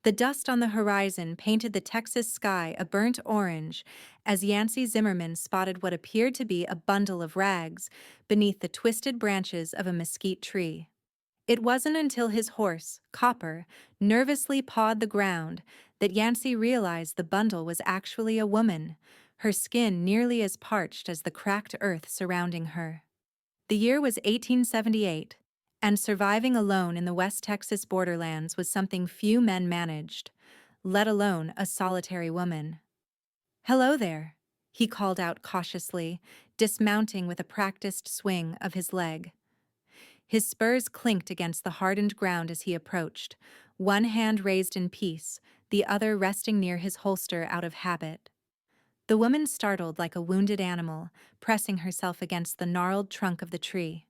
The dust on the horizon painted the Texas sky a burnt orange as Yancy Zimmerman spotted what appeared to be a bundle of rags beneath the twisted branches of a mesquite tree. It wasn't until his horse, Copper, nervously pawed the ground that Yancy realized the bundle was actually a woman, her skin nearly as parched as the cracked earth surrounding her. The year was 1878, and surviving alone in the West Texas borderlands was something few men managed, let alone a solitary woman. "Hello there," he called out cautiously, dismounting with a practiced swing of his leg. His spurs clinked against the hardened ground as he approached, one hand raised in peace, the other resting near his holster out of habit. The woman startled like a wounded animal, pressing herself against the gnarled trunk of the tree.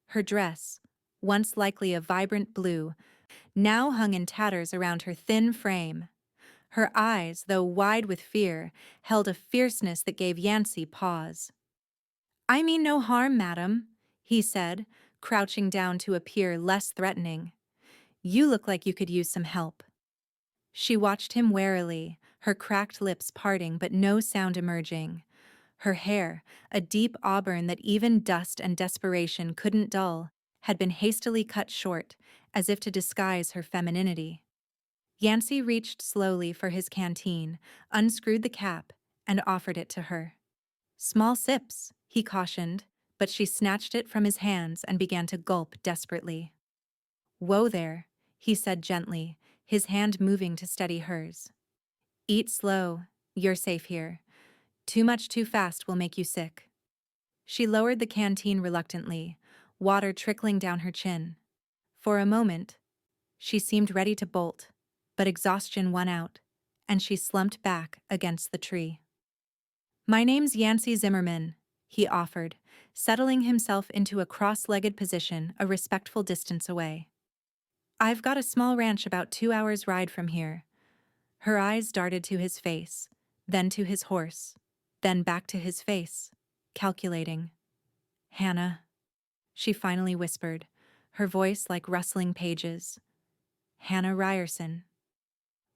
Her dress, once likely a vibrant blue, now hung in tatters around her thin frame. Her eyes, though wide with fear, held a fierceness that gave Yancy pause. "I mean no harm, madam," he said, crouching down to appear less threatening. "You look like you could use some help." She watched him warily, her cracked lips parting but no sound emerging. Her hair, a deep auburn that even dust and desperation couldn't dull, had been hastily cut short, as if to disguise her femininity. Yancy reached slowly for his canteen, unscrewed the cap, and offered it to her. "Small sips," he cautioned, but she snatched it from his hands and began to gulp desperately. "Whoa there," he said gently, his hand moving to steady hers. "Eat slow, you're safe here. Too much too fast will make you sick." She lowered the canteen reluctantly, water trickling down her chin. For a moment, she seemed ready to bolt, but exhaustion won out, and she slumped back against the tree. "My name's Yancy Zimmerman," he offered, settling himself into a cross-legged position a respectful distance away. "I've got a small ranch about 2 hours' ride from here." Her eyes darted to his face, then to his horse, then back to his face, calculating. "Hannah," she finally whispered, her voice like rustling pages. "Hannah Ryerson."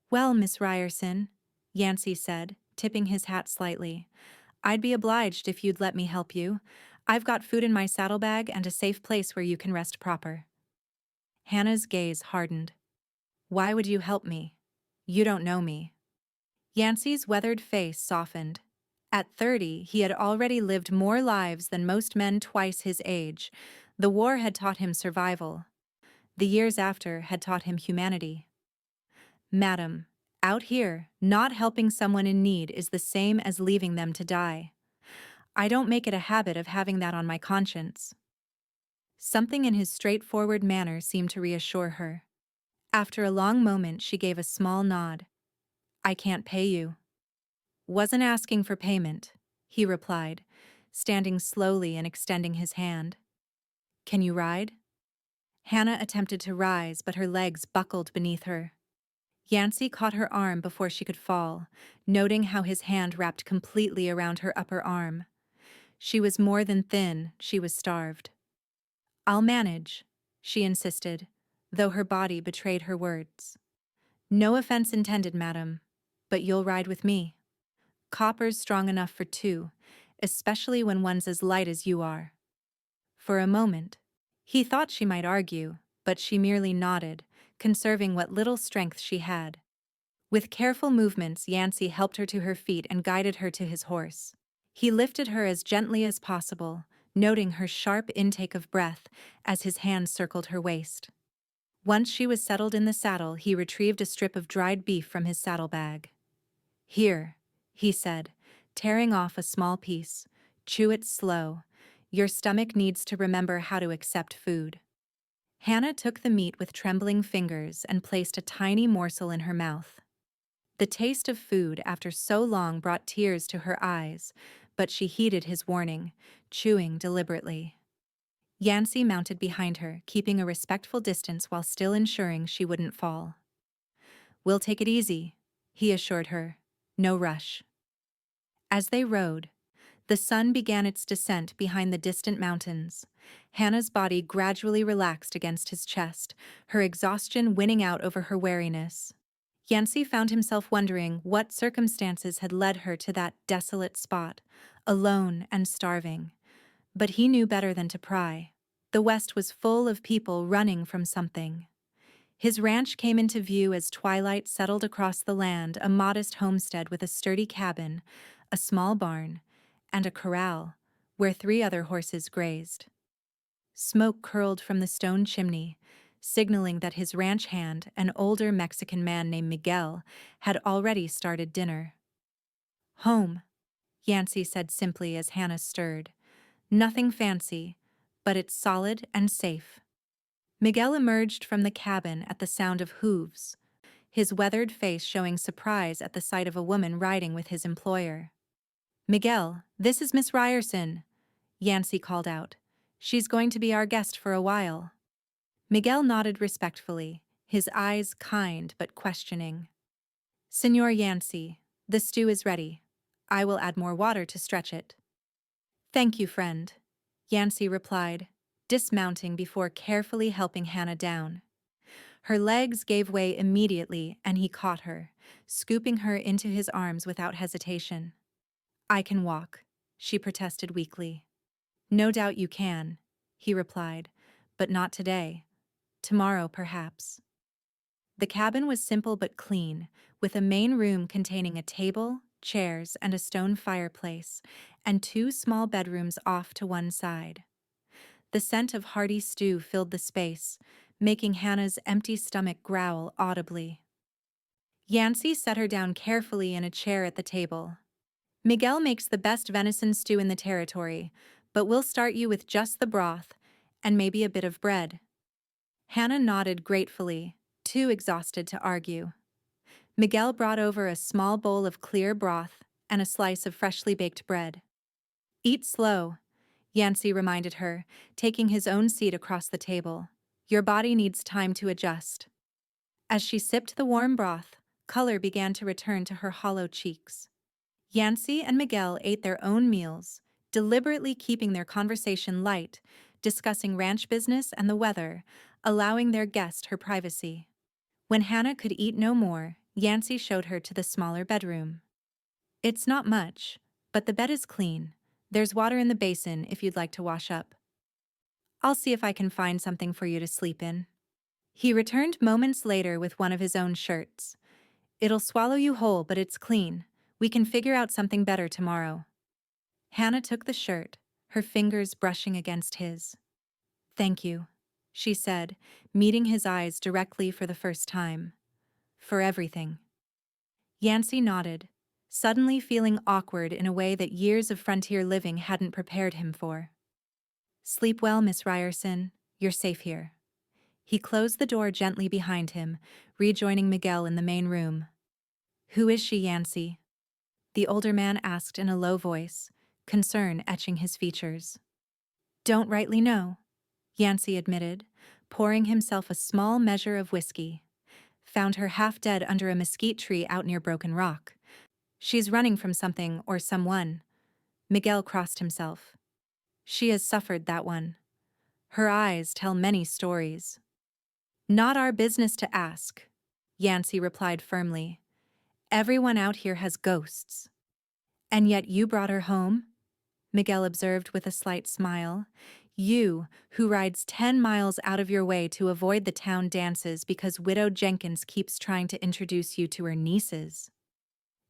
"Well, Miss Ryerson," Yancy said, tipping his hat slightly, "I'd be obliged if you'd let me help you. I've got food in my saddlebag and a safe place where you can rest proper." Hannah's gaze hardened. "Why would you help me? You don't know me." Yancy's weathered face softened. At 30, he had already lived more lives than most men twice his age. The war had taught him survival. The years after had taught him humanity. "Madam, out here, not helping someone in need is the same as leaving them to die. I don't make it a habit of having that on my conscience." Something in his straightforward manner seemed to reassure her. After a long moment, she gave a small nod. "I can't pay you." "Wasn't asking for payment," he replied, standing slowly and extending his hand. "Can you ride?" Hannah attempted to rise, but her legs buckled beneath her. Yancy caught her arm before she could fall, noting how his hand wrapped completely around her upper arm. She was more than thin, she was starved. "I'll manage," she insisted, though her body betrayed her words. "No offense intended, madam, but you'll ride with me. Copper's strong enough for two, especially when one's as light as you are." For a moment, he thought she might argue, but she merely nodded, conserving what little strength she had. With careful movements, Yancy helped her to her feet and guided her to his horse. He lifted her as gently as possible, noting her sharp intake of breath as his hand circled her waist. Once she was settled in the saddle, he retrieved a strip of dried beef from his saddlebag. "Here," he said, tearing off a small piece. "Chew it slow. Your stomach needs to remember how to accept food." Hannah took the meat with trembling fingers and placed a tiny morsel in her mouth. The taste of food after so long brought tears to her eyes, but she heeded his warning, chewing deliberately. Yancy mounted behind her, keeping a respectful distance while still ensuring she wouldn't fall. "We'll take it easy," he assured her. "No rush." As they rode, the sun began its descent behind the distant mountains. Hannah's body gradually relaxed against his chest, her exhaustion winning out over her wariness. Yancy found himself wondering what circumstances had led her to that desolate spot, alone and starving. But he knew better than to pry. The West was full of people running from something. His ranch came into view as twilight settled across the land, a modest homestead with a sturdy cabin, a small barn, and a corral, where 3 other horses grazed. Smoke curled from the stone chimney, signaling that his ranch hand, an older Mexican man named Miguel, had already started dinner. "Home," Yancy said simply as Hannah stirred. "Nothing fancy, but it's solid and safe." Miguel emerged from the cabin at the sound of hooves, his weathered face showing surprise at the sight of a woman riding with his employer. "Miguel, this is Miss Ryerson," Yancy called out. "She's going to be our guest for a while." Miguel nodded respectfully, his eyes kind but questioning. "Señor Yancy, the stew is ready. I will add more water to stretch it." "Thank you, friend," Yancy replied, dismounting before carefully helping Hannah down. Her legs gave way immediately and he caught her, scooping her into his arms without hesitation. "I can walk," she protested weakly. "No doubt you can," he replied, "but not today. Tomorrow, perhaps." The cabin was simple but clean, with a main room containing a table, chairs, and a stone fireplace, and 2 small bedrooms off to one side. The scent of hearty stew filled the space, making Hannah's empty stomach growl audibly. Yancy set her down carefully in a chair at the table. "Miguel makes the best venison stew in the territory, but we'll start you with just the broth, and maybe a bit of bread." Hannah nodded gratefully, too exhausted to argue. Miguel brought over a small bowl of clear broth and a slice of freshly baked bread. "Eat slow," Yancy reminded her, taking his own seat across the table. "Your body needs time to adjust." As she sipped the warm broth, color began to return to her hollow cheeks. Yancy and Miguel ate their own meals, deliberately keeping their conversation light, discussing ranch business and the weather, allowing their guest her privacy. When Hannah could eat no more, Yancy showed her to the smaller bedroom. "It's not much, but the bed is clean. There's water in the basin if you'd like to wash up. I'll see if I can find something for you to sleep in." He returned moments later with one of his own shirts. "It'll swallow you whole, but it's clean. We can figure out something better tomorrow." Hannah took the shirt, her fingers brushing against his. "Thank you," she said, meeting his eyes directly for the first time. "For everything." Yancy nodded, suddenly feeling awkward in a way that years of frontier living hadn't prepared him for. "Sleep well, Miss Ryerson. You're safe here." He closed the door gently behind him, rejoining Miguel in the main room. "Who is she, Yancy?" the older man asked in a low voice, concern etching his features. "Don't rightly know," Yancy admitted, pouring himself a small measure of whiskey. "Found her half dead under a mesquite tree out near Broken Rock. She's running from something or someone." Miguel crossed himself. "She has suffered, that one. Her eyes tell many stories." "Not our business to ask," Yancy replied firmly. "Everyone out here has ghosts." "And yet you brought her home?" Miguel observed with a slight smile. "You, who rides 10 miles out of your way to avoid the town dances because Widow Jenkins keeps trying to introduce you to her nieces."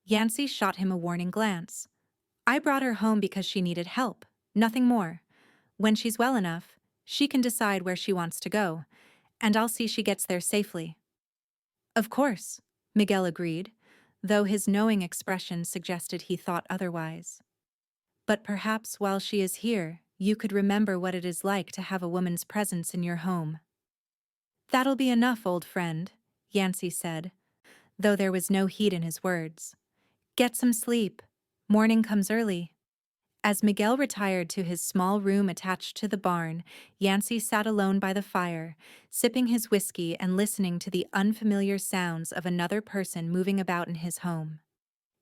Yancy shot him a warning glance. "I brought her home because she needed help, nothing more. When she's well enough, she can decide where she wants to go, and I'll see she gets there safely." "Of course," Miguel agreed, though his knowing expression suggested he thought otherwise. "But perhaps while she is here, you could remember what it is like to have a woman's presence in your home." "That'll be enough, old friend," Yancy said, though there was no heat in his words. "Get some sleep. Morning comes early." As Miguel retired to his small room attached to the barn, Yancy sat alone by the fire, sipping his whiskey and listening to the unfamiliar sounds of another person moving about in his home.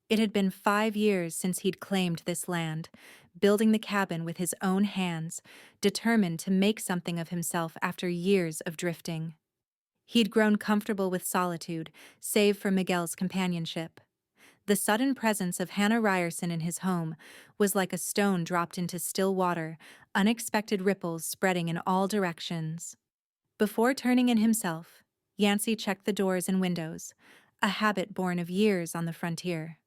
It had been 5 years since he'd claimed this land, building the cabin with his own hands, determined to make something of himself after years of drifting. He'd grown comfortable with solitude, save for Miguel's companionship. The sudden presence of Hannah Ryerson in his home was like a stone dropped into still water, unexpected ripples spreading in all directions. Before turning in himself, Yancy checked the doors and windows, a habit born of years on the frontier.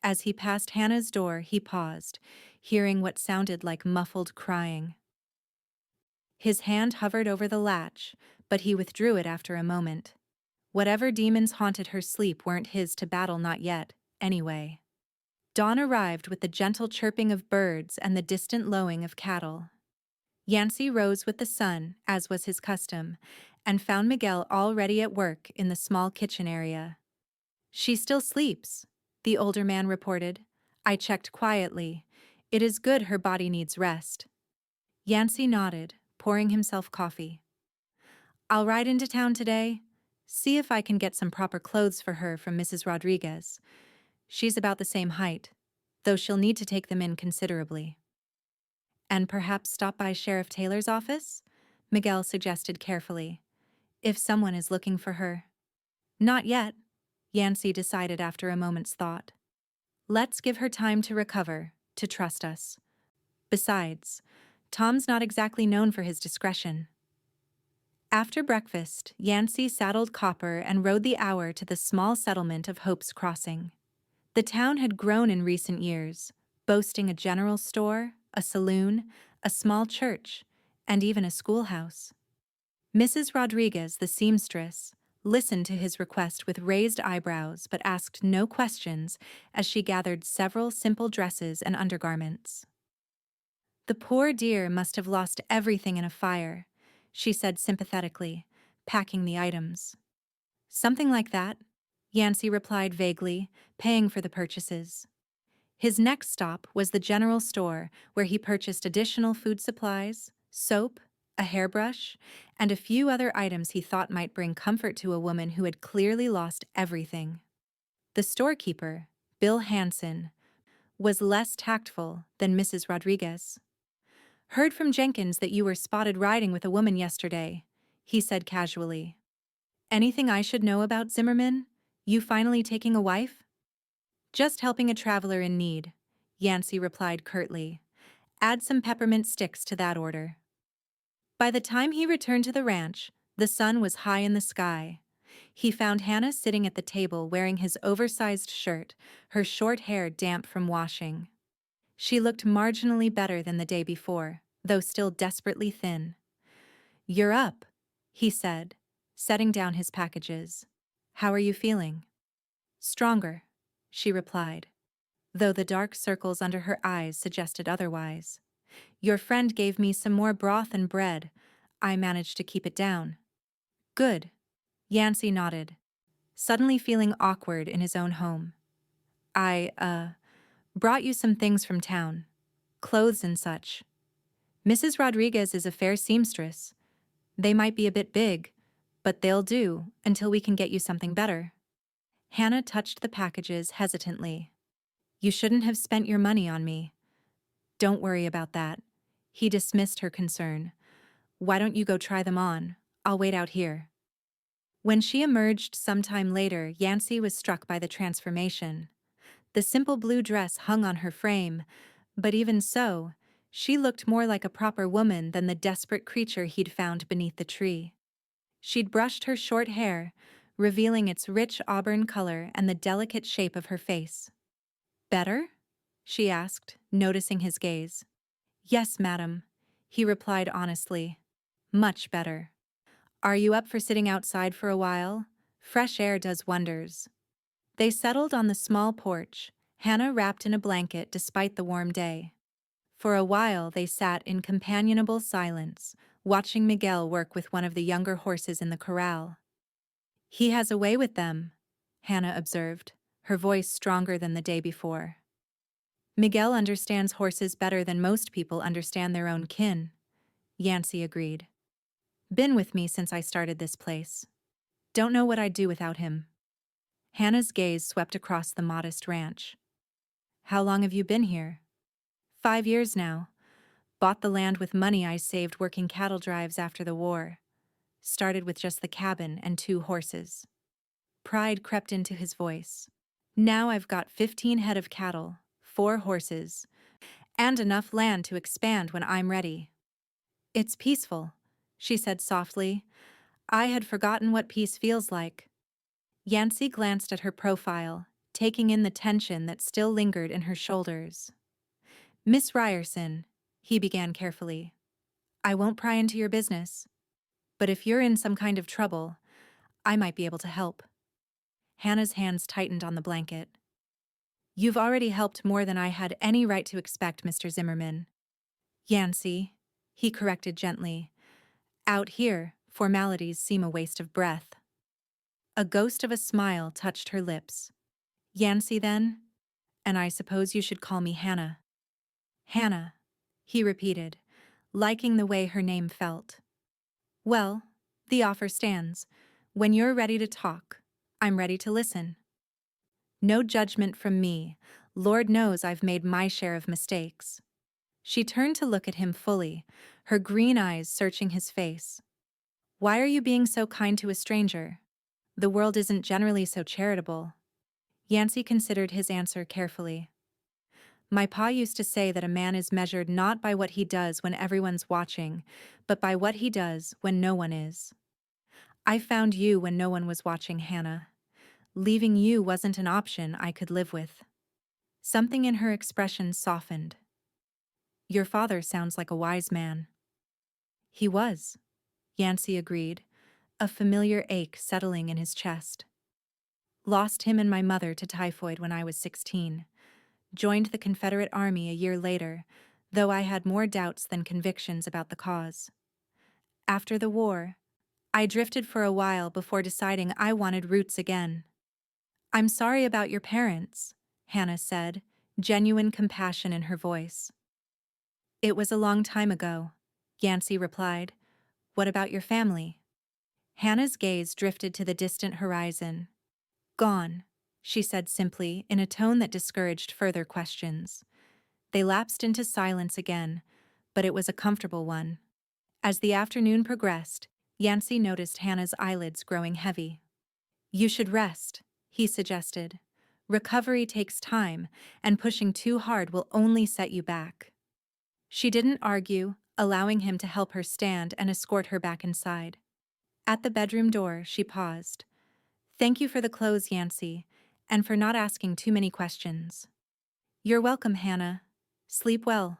As he passed Hannah's door, he paused, hearing what sounded like muffled crying. His hand hovered over the latch, but he withdrew it after a moment. Whatever demons haunted her sleep weren't his to battle, not yet, anyway. Dawn arrived with the gentle chirping of birds and the distant lowing of cattle. Yancy rose with the sun, as was his custom, and found Miguel already at work in the small kitchen area. "She still sleeps," the older man reported. "I checked quietly. It is good her body needs rest." Yancy nodded, pouring himself coffee. "I'll ride into town today, see if I can get some proper clothes for her from Mrs. Rodriguez. She's about the same height, though she'll need to take them in considerably." "And perhaps stop by Sheriff Taylor's office?" Miguel suggested carefully. "If someone is looking for her." "Not yet," Yancy decided after a moment's thought. "Let's give her time to recover, to trust us. Besides, Tom's not exactly known for his discretion." After breakfast, Yancy saddled Copper and rode the hour to the small settlement of Hope's Crossing. The town had grown in recent years, boasting a general store, a saloon, a small church, and even a schoolhouse. Mrs. Rodriguez, the seamstress, listened to his request with raised eyebrows but asked no questions as she gathered several simple dresses and undergarments. "The poor dear must have lost everything in a fire," she said sympathetically, packing the items. "Something like that," Yancy replied vaguely, paying for the purchases. His next stop was the general store, where he purchased additional food supplies, soap, a hairbrush, and a few other items he thought might bring comfort to a woman who had clearly lost everything. The storekeeper, Bill Hansen, was less tactful than Mrs. Rodriguez. "Heard from Jenkins that you were spotted riding with a woman yesterday," he said casually. "Anything I should know about, Zimmerman? You finally taking a wife?" "Just helping a traveler in need," Yancy replied curtly. "Add some peppermint sticks to that order." By the time he returned to the ranch, the sun was high in the sky. He found Hannah sitting at the table wearing his oversized shirt, her short hair damp from washing. She looked marginally better than the day before, though still desperately thin. "You're up," he said, setting down his packages. "How are you feeling?" "Stronger," she replied, though the dark circles under her eyes suggested otherwise. "Your friend gave me some more broth and bread. I managed to keep it down." "Good," Yancy nodded, suddenly feeling awkward in his own home. "I brought you some things from town. Clothes and such. Mrs. Rodriguez is a fair seamstress. They might be a bit big, but they'll do until we can get you something better." Hannah touched the packages hesitantly. "You shouldn't have spent your money on me." "Don't worry about that." He dismissed her concern. "Why don't you go try them on? I'll wait out here." When she emerged sometime later, Yancy was struck by the transformation. The simple blue dress hung on her frame, but even so, she looked more like a proper woman than the desperate creature he'd found beneath the tree. She'd brushed her short hair, revealing its rich auburn color and the delicate shape of her face. "Better?" she asked, noticing his gaze. "Yes, madam," he replied honestly. "Much better. Are you up for sitting outside for a while? Fresh air does wonders." They settled on the small porch, Hannah wrapped in a blanket despite the warm day. For a while they sat in companionable silence, watching Miguel work with one of the younger horses in the corral. "He has a way with them," Hannah observed, her voice stronger than the day before. "Miguel understands horses better than most people understand their own kin," Yancy agreed. "Been with me since I started this place. Don't know what I'd do without him." Hannah's gaze swept across the modest ranch. "How long have you been here?" 5 years now. Bought the land with money I saved working cattle drives after the war. started with just the cabin and 2 horses. Pride crept into his voice. Now I've got 15 head of cattle, 4 horses, and enough land to expand when I'm ready. It's peaceful, she said softly. I had forgotten what peace feels like. Yancy glanced at her profile, taking in the tension that still lingered in her shoulders. Miss Ryerson, he began carefully, I won't pry into your business, but if you're in some kind of trouble, I might be able to help. Hannah's hands tightened on the blanket. You've already helped more than I had any right to expect, Mr. Zimmerman. Yancy, he corrected gently. Out here, formalities seem a waste of breath. A ghost of a smile touched her lips. Yancy, then? And I suppose you should call me Hannah. Hannah, he repeated, liking the way her name felt. Well, the offer stands. When you're ready to talk, I'm ready to listen. No judgment from me. Lord knows I've made my share of mistakes. She turned to look at him fully, her green eyes searching his face. Why are you being so kind to a stranger? The world isn't generally so charitable. Yancy considered his answer carefully. My pa used to say that a man is measured not by what he does when everyone's watching, but by what he does when no one is. I found you when no one was watching, Hannah. Leaving you wasn't an option I could live with. Something in her expression softened. Your father sounds like a wise man. He was, Yancy agreed, a familiar ache settling in his chest. Lost him and my mother to typhoid when I was 16. Joined the Confederate Army a year later, though I had more doubts than convictions about the cause. After the war, I drifted for a while before deciding I wanted roots again. I'm sorry about your parents, Hannah said, genuine compassion in her voice. It was a long time ago, Yancy replied. What about your family? Hannah's gaze drifted to the distant horizon. Gone, she said simply, in a tone that discouraged further questions. They lapsed into silence again, but it was a comfortable one. As the afternoon progressed, Yancy noticed Hannah's eyelids growing heavy. You should rest, he suggested. Recovery takes time, and pushing too hard will only set you back. She didn't argue, allowing him to help her stand and escort her back inside. At the bedroom door, she paused. Thank you for the clothes, Yancy, and for not asking too many questions. You're welcome, Hannah. Sleep well.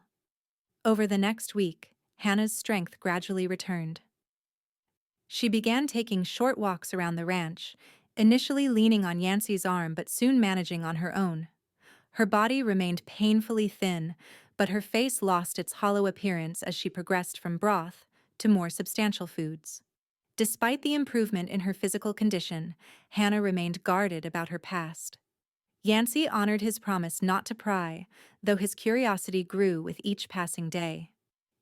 Over the next week, Hannah's strength gradually returned. She began taking short walks around the ranch, initially leaning on Yancy's arm but soon managing on her own. Her body remained painfully thin, but her face lost its hollow appearance as she progressed from broth to more substantial foods. Despite the improvement in her physical condition, Hannah remained guarded about her past. Yancy honored his promise not to pry, though his curiosity grew with each passing day.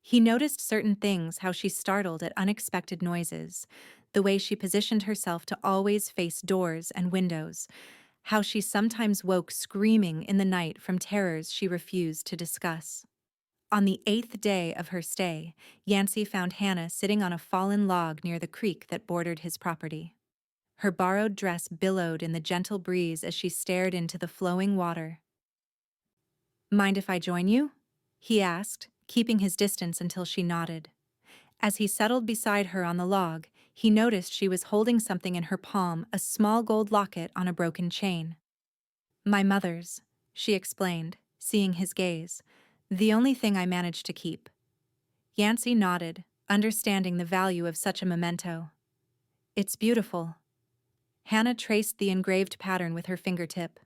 He noticed certain things, how she startled at unexpected noises, the way she positioned herself to always face doors and windows, how she sometimes woke screaming in the night from terrors she refused to discuss. On the 8th day of her stay, Yancy found Hannah sitting on a fallen log near the creek that bordered his property. Her borrowed dress billowed in the gentle breeze as she stared into the flowing water. Mind if I join you? He asked, keeping his distance until she nodded. As he settled beside her on the log, he noticed she was holding something in her palm, a small gold locket on a broken chain. My mother's, she explained, seeing his gaze. The only thing I managed to keep. Yancy nodded, understanding the value of such a memento. It's beautiful. Hannah traced the engraved pattern with her fingertip.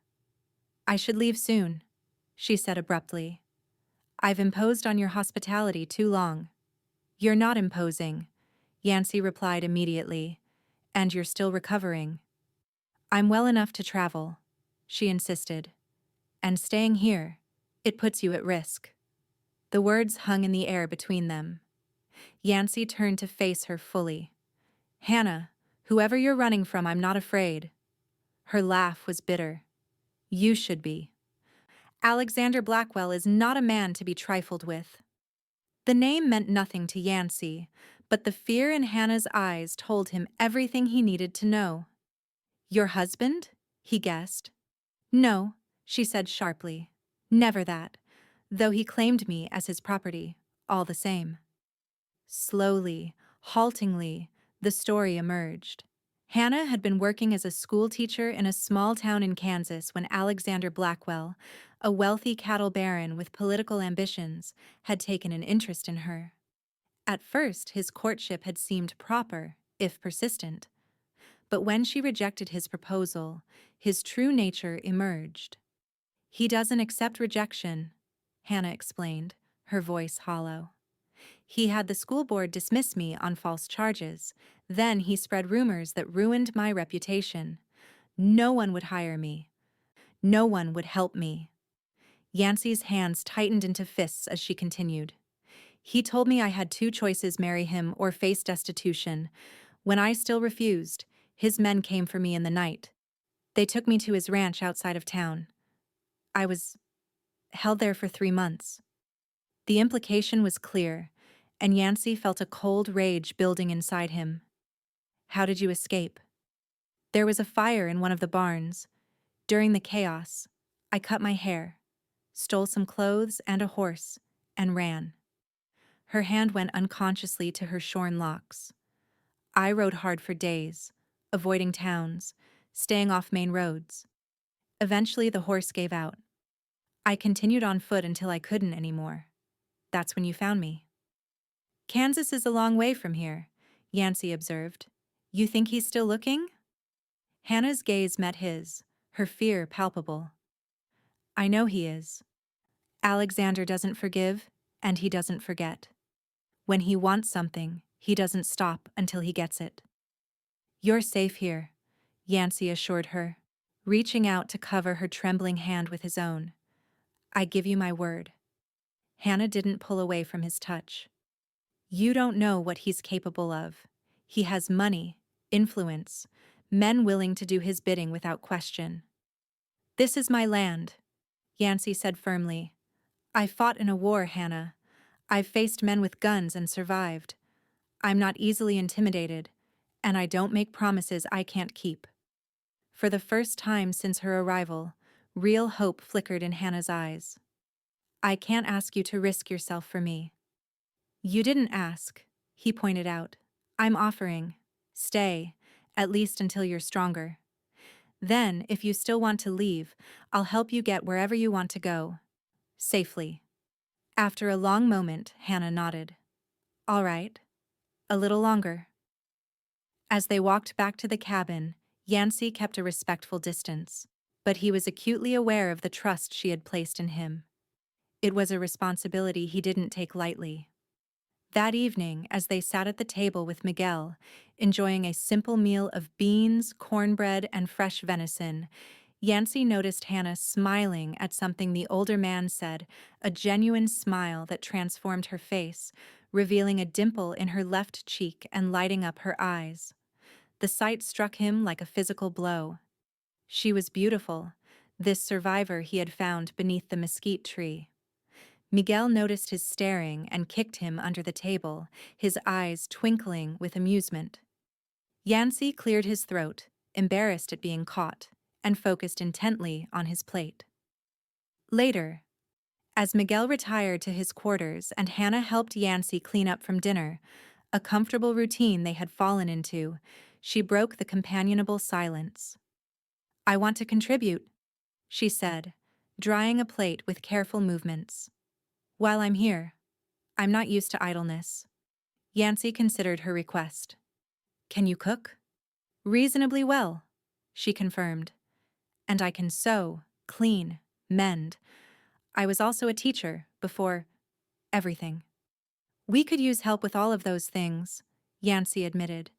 I should leave soon, she said abruptly. I've imposed on your hospitality too long. You're not imposing, Yancy replied immediately, and you're still recovering. I'm well enough to travel, she insisted. And staying here, it puts you at risk. The words hung in the air between them. Yancy turned to face her fully. Hannah, whoever you're running from, I'm not afraid. Her laugh was bitter. You should be. Alexander Blackwell is not a man to be trifled with. The name meant nothing to Yancy, But the fear in Hannah's eyes told him everything he needed to know. "Your husband?" he guessed. "No," she said sharply. "Never that. Though he claimed me as his property, all the same." Slowly, haltingly, the story emerged. Hannah had been working as a school teacher in a small town in Kansas when Alexander Blackwell, a wealthy cattle baron with political ambitions, had taken an interest in her. At first, his courtship had seemed proper, if persistent. But when she rejected his proposal, his true nature emerged. "He doesn't accept rejection," Hannah explained, her voice hollow. "He had the school board dismiss me on false charges. Then he spread rumors that ruined my reputation. No one would hire me. No one would help me." Yancy's hands tightened into fists as she continued. "He told me I had two choices: marry him or face destitution. When I still refused, his men came for me in the night. They took me to his ranch outside of town. I was held there for 3 months." The implication was clear, and Yancy felt a cold rage building inside him. "How did you escape?" "There was a fire in one of the barns. During the chaos, I cut my hair, stole some clothes and a horse, and ran." Her hand went unconsciously to her shorn locks. "I rode hard for days, avoiding towns, staying off main roads. Eventually the horse gave out. I continued on foot until I couldn't anymore. That's when you found me." "Kansas is a long way from here," Yancy observed. "You think he's still looking?" Hannah's gaze met his, her fear palpable. "I know he is. Alexander doesn't forgive, and he doesn't forget. When he wants something, he doesn't stop until he gets it." "You're safe here," Yancy assured her, reaching out to cover her trembling hand with his own. "I give you my word." Hannah didn't pull away from his touch. "You don't know what he's capable of. He has money, influence, men willing to do his bidding without question." "This is my land," Yancy said firmly. "I fought in a war, Hannah. I've faced men with guns and survived. I'm not easily intimidated, and I don't make promises I can't keep." For the first time since her arrival, real hope flickered in Hannah's eyes. "I can't ask you to risk yourself for me." "You didn't ask," he pointed out. "I'm offering. Stay, at least until you're stronger. Then, if you still want to leave, I'll help you get wherever you want to go. Safely." After a long moment, Hannah nodded. "All right. A little longer." As they walked back to the cabin, Yancy kept a respectful distance, but he was acutely aware of the trust she had placed in him. It was a responsibility he didn't take lightly. That evening, as they sat at the table with Miguel, enjoying a simple meal of beans, cornbread, and fresh venison, Yancy noticed Hannah smiling at something the older man said, a genuine smile that transformed her face, revealing a dimple in her left cheek and lighting up her eyes. The sight struck him like a physical blow. She was beautiful, this survivor he had found beneath the mesquite tree. Miguel noticed his staring and kicked him under the table, his eyes twinkling with amusement. Yancy cleared his throat, embarrassed at being caught, and focused intently on his plate. Later, as Miguel retired to his quarters and Hannah helped Yancy clean up from dinner, a comfortable routine they had fallen into, she broke the companionable silence. "I want to contribute," she said, drying a plate with careful movements. "While I'm here, I'm not used to idleness." Yancy considered her request. "Can you cook?" "Reasonably well," she confirmed. "And I can sew, clean, mend. I was also a teacher before everything." "We could use help with all of those things," Yancy admitted.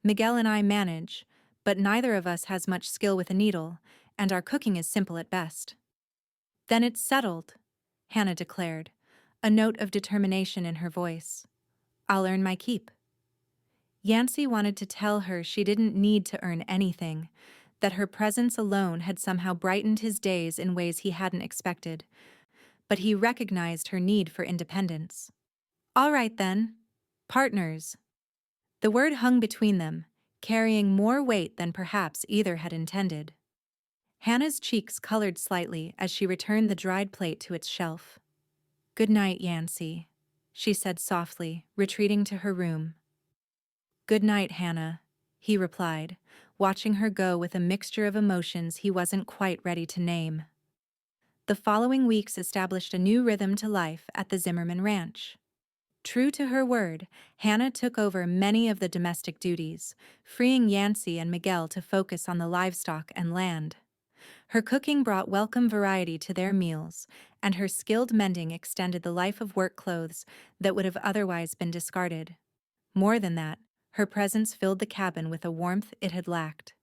"Miguel and I manage, but neither of us has much skill with a needle, and our cooking is simple at best." "Then it's settled," Hannah declared, a note of determination in her voice. "I'll earn my keep." Yancy wanted to tell her she didn't need to earn anything, that her presence alone had somehow brightened his days in ways he hadn't expected. But he recognized her need for independence. "All right then. Partners." The word hung between them, carrying more weight than perhaps either had intended. Hannah's cheeks colored slightly as she returned the dried plate to its shelf. "Good night, Yancy," she said softly, retreating to her room. "Good night, Hannah," he replied, watching her go with a mixture of emotions he wasn't quite ready to name. The following weeks established a new rhythm to life at the Zimmerman Ranch. True to her word, Hannah took over many of the domestic duties, freeing Yancy and Miguel to focus on the livestock and land. Her cooking brought welcome variety to their meals, and her skilled mending extended the life of work clothes that would have otherwise been discarded. More than that, her presence filled the cabin with a warmth it had lacked.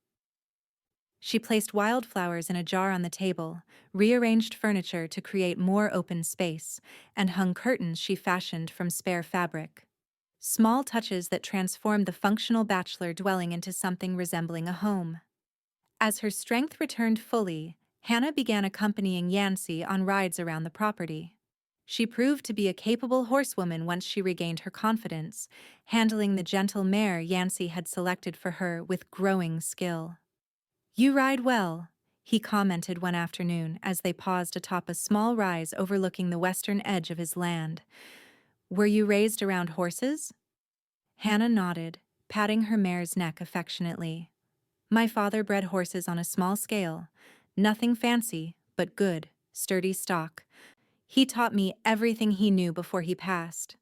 She placed wildflowers in a jar on the table, rearranged furniture to create more open space, and hung curtains she fashioned from spare fabric. Small touches that transformed the functional bachelor dwelling into something resembling a home. As her strength returned fully, Hannah began accompanying Yancy on rides around the property. She proved to be a capable horsewoman once she regained her confidence, handling the gentle mare Yancy had selected for her with growing skill. "You ride well," he commented one afternoon as they paused atop a small rise overlooking the western edge of his land. "Were you raised around horses?" Hannah nodded, patting her mare's neck affectionately. "My father bred horses on a small scale. Nothing fancy, but good, sturdy stock. He taught me everything he knew before he passed."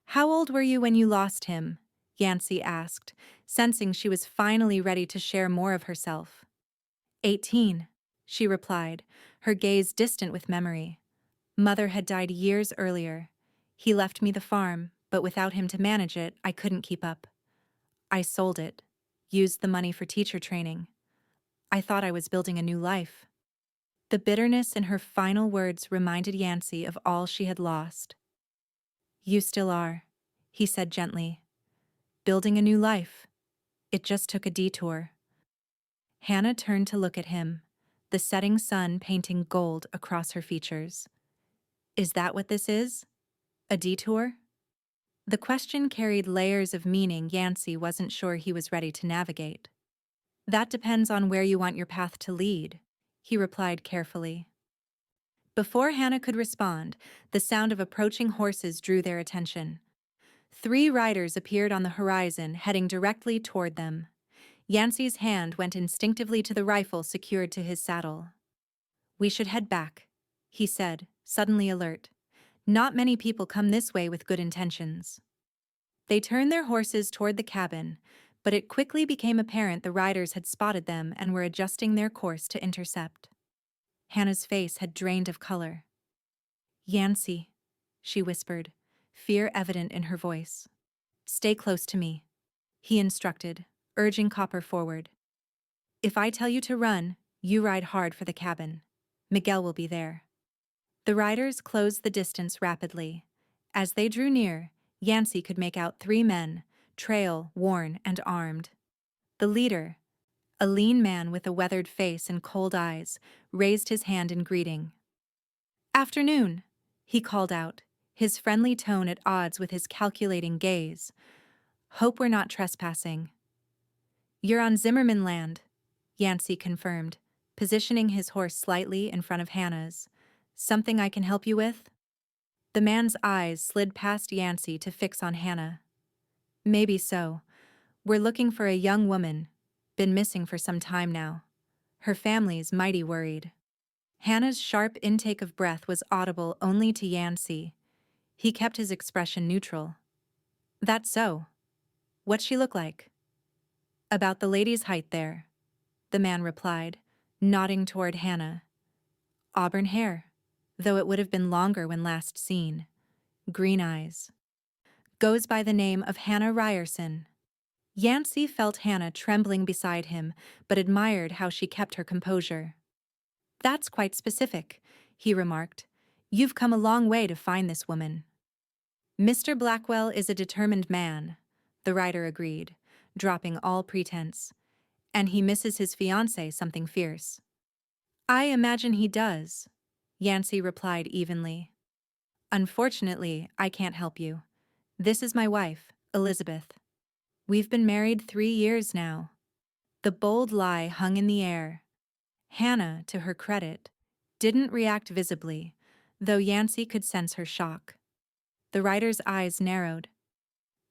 "How old were you when you lost him?" Yancy asked, sensing she was finally ready to share more of herself. 18, she replied, her gaze distant with memory. "Mother had died years earlier. He left me the farm, but without him to manage it, I couldn't keep up. I sold it, used the money for teacher training. I thought I was building a new life." The bitterness in her final words reminded Yancy of all she had lost. "You still are," he said gently. "Building a new life. It just took a detour." Hannah turned to look at him, the setting sun painting gold across her features. "Is that what this is? A detour?" The question carried layers of meaning Yancy wasn't sure he was ready to navigate. "That depends on where you want your path to lead," he replied carefully. Before Hannah could respond, the sound of approaching horses drew their attention. 3 riders appeared on the horizon, heading directly toward them. Yancy's hand went instinctively to the rifle secured to his saddle. "We should head back," he said, suddenly alert. "Not many people come this way with good intentions." They turned their horses toward the cabin, but it quickly became apparent the riders had spotted them and were adjusting their course to intercept. Hannah's face had drained of color. "Yancy," she whispered, fear evident in her voice. "Stay close to me," he instructed, urging Copper forward. "If I tell you to run, you ride hard for the cabin. Miguel will be there." The riders closed the distance rapidly. As they drew near, Yancy could make out 3 men, trail, worn, and armed. The leader, a lean man with a weathered face and cold eyes, raised his hand in greeting. "Afternoon," he called out, his friendly tone at odds with his calculating gaze. "Hope we're not trespassing." "You're on Zimmerman land," Yancy confirmed, positioning his horse slightly in front of Hannah's. "Something I can help you with?" The man's eyes slid past Yancy to fix on Hannah. "Maybe so. We're looking for a young woman. Been missing for some time now. Her family's mighty worried." Hannah's sharp intake of breath was audible only to Yancy. He kept his expression neutral. "That's so. What's she look like?" "About the lady's height there," the man replied, nodding toward Hannah. "Auburn hair, though it would have been longer when last seen. Green eyes. Goes by the name of Hannah Ryerson." Yancy felt Hannah trembling beside him, but admired how she kept her composure. "That's quite specific," he remarked. "You've come a long way to find this woman." "Mr. Blackwell is a determined man," the writer agreed, dropping all pretense. "And he misses his fiancée something fierce." "I imagine he does," Yancy replied evenly. "Unfortunately, I can't help you. This is my wife, Elizabeth." We've been married 3 years now. The bold lie hung in the air. Hannah, to her credit, didn't react visibly, though Yancy could sense her shock. The writer's eyes narrowed.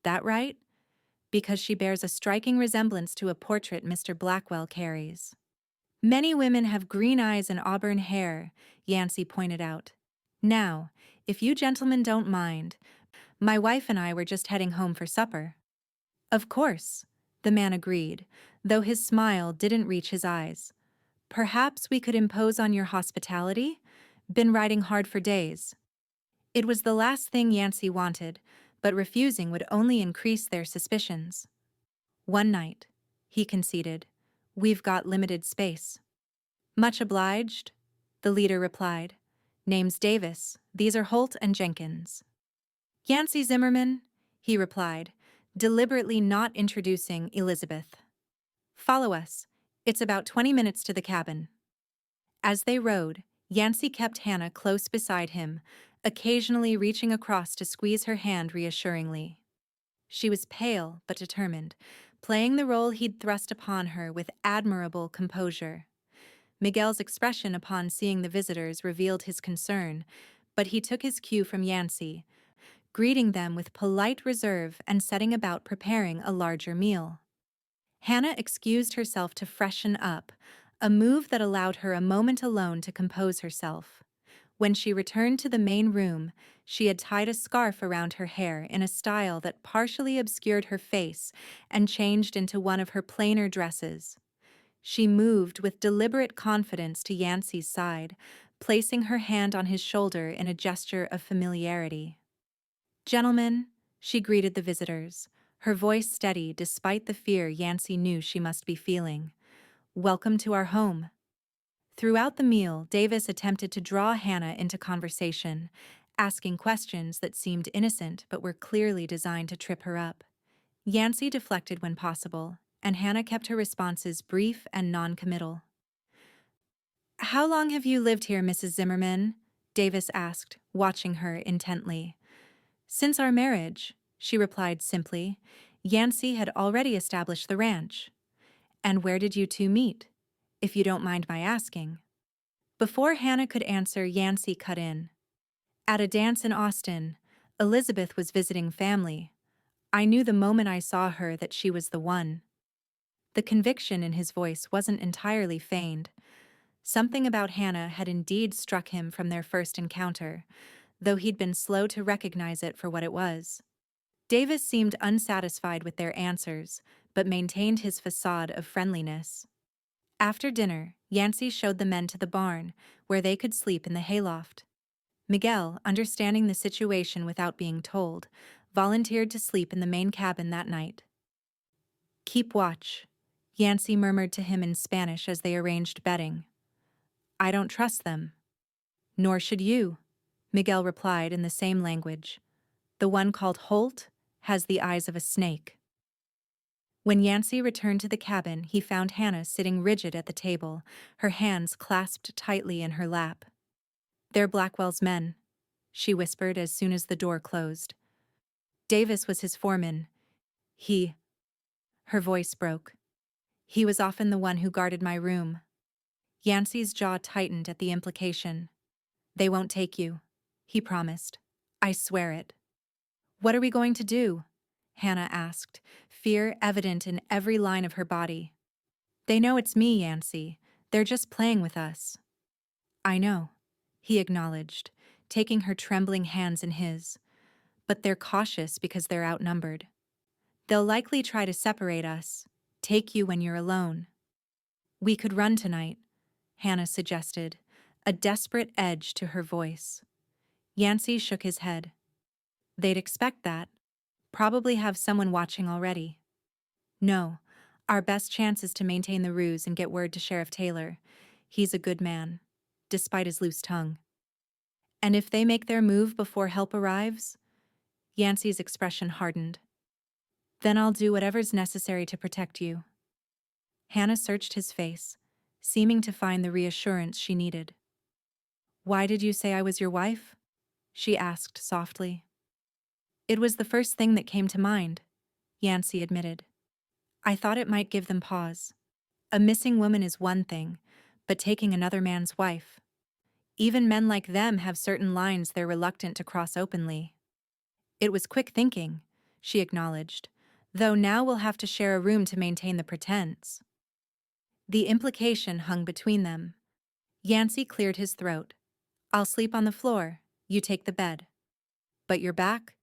That right? Because she bears a striking resemblance to a portrait Mr. Blackwell carries. Many women have green eyes and auburn hair, Yancy pointed out. Now, if you gentlemen don't mind, my wife and I were just heading home for supper. Of course, the man agreed, though his smile didn't reach his eyes. Perhaps we could impose on your hospitality? Been riding hard for days. It was the last thing Yancy wanted, but refusing would only increase their suspicions. One night, he conceded. We've got limited space. Much obliged, the leader replied. Name's Davis. These are Holt and Jenkins. Yancy Zimmerman, he replied, deliberately not introducing Elizabeth. Follow us. It's about 20 minutes to the cabin. As they rode, Yancy kept Hannah close beside him, occasionally reaching across to squeeze her hand reassuringly. She was pale but determined, playing the role he'd thrust upon her with admirable composure. Miguel's expression upon seeing the visitors revealed his concern, but he took his cue from Yancy, greeting them with polite reserve and setting about preparing a larger meal. Hannah excused herself to freshen up, a move that allowed her a moment alone to compose herself. When she returned to the main room, she had tied a scarf around her hair in a style that partially obscured her face and changed into one of her plainer dresses. She moved with deliberate confidence to Yancy's side, placing her hand on his shoulder in a gesture of familiarity. Gentlemen, she greeted the visitors, her voice steady despite the fear Yancy knew she must be feeling. Welcome to our home. Throughout the meal, Davis attempted to draw Hannah into conversation, asking questions that seemed innocent but were clearly designed to trip her up. Yancy deflected when possible, and Hannah kept her responses brief and non-committal. How long have you lived here, Mrs. Zimmerman? Davis asked, watching her intently. Since our marriage, she replied simply. Yancy had already established the ranch. And where did you two meet, if you don't mind my asking? Before Hannah could answer, Yancy cut in. At a dance in Austin, Elizabeth was visiting family. I knew the moment I saw her that she was the one. The conviction in his voice wasn't entirely feigned. Something about Hannah had indeed struck him from their first encounter, though he'd been slow to recognize it for what it was. Davis seemed unsatisfied with their answers, but maintained his facade of friendliness. After dinner, Yancy showed the men to the barn, where they could sleep in the hayloft. Miguel, understanding the situation without being told, volunteered to sleep in the main cabin that night. Keep watch, Yancy murmured to him in Spanish as they arranged bedding. I don't trust them. Nor should you, Miguel replied in the same language. The one called Holt has the eyes of a snake. When Yancy returned to the cabin, he found Hannah sitting rigid at the table, her hands clasped tightly in her lap. They're Blackwell's men, she whispered as soon as the door closed. Davis was his foreman. Her voice broke. He was often the one who guarded my room. Yancy's jaw tightened at the implication. They won't take you, he promised. I swear it. What are we going to do? Hannah asked, fear evident in every line of her body. They know it's me, Yancy. They're just playing with us. I know, he acknowledged, taking her trembling hands in his. But they're cautious because they're outnumbered. They'll likely try to separate us, take you when you're alone. We could run tonight, Hannah suggested, a desperate edge to her voice. Yancy shook his head. They'd expect that. Probably have someone watching already. No, our best chance is to maintain the ruse and get word to Sheriff Taylor. He's a good man, despite his loose tongue. And if they make their move before help arrives? Yancy's expression hardened. Then I'll do whatever's necessary to protect you. Hannah searched his face, seeming to find the reassurance she needed. Why did you say I was your wife? She asked softly. It was the first thing that came to mind, Yancy admitted. I thought it might give them pause. A missing woman is one thing, but taking another man's wife. Even men like them have certain lines they're reluctant to cross openly. It was quick thinking, she acknowledged, though now we'll have to share a room to maintain the pretense. The implication hung between them. Yancy cleared his throat. I'll sleep on the floor, you take the bed. But your back?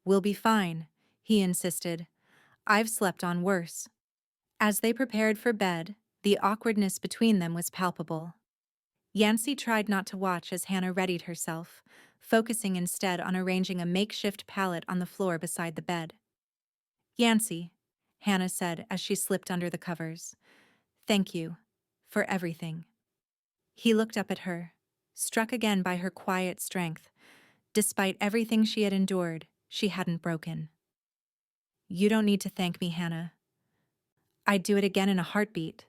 We'll be fine, he insisted. I've slept on worse. As they prepared for bed, the awkwardness between them was palpable. Yancy tried not to watch as Hannah readied herself, focusing instead on arranging a makeshift pallet on the floor beside the bed. Yancy, Hannah said as she slipped under the covers. Thank you. For everything. He looked up at her, struck again by her quiet strength. Despite everything she had endured, she hadn't broken. You don't need to thank me, Hannah. I'd do it again in a heartbeat.